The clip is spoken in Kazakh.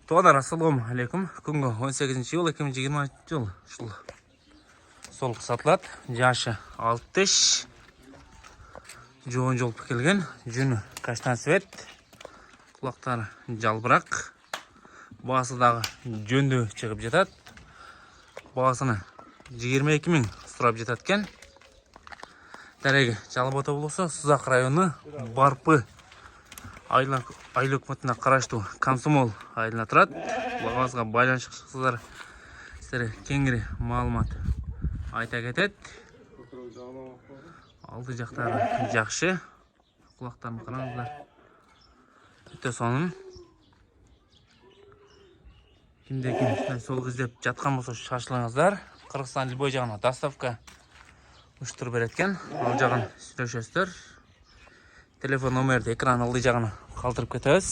Туғандар, ассаламу алейкум. Күнгі 18 жыл, 2020 жыл. Сол сатылады. Жашы 6 жоғын жол пікілген. Жүні каштан свет. Құлақтары жалбырақ. Басыдағы жөнді шығып жетады. Басыны 22 мың сұрап жетаткен. Дәрегі Жалбата болса, Сузақ районы Барпы айлық үкіметіне қарашты Комсомол айылына тұрады. Бағасыға байланыс шықсыздар сіздері кеңірі малымат айта кетеді. Алды жақтары жақшы. Құлақтарын қараңыздар. Өте соның. Кімде-кім сол кездеп жатқан болса шашылыңыздар. Қырғызстан Любой жағына доставка ұштыр береткен. Ал жағын сөйлесесіздер. Телефон номерді экран алды жағына қалдырып кетеміз.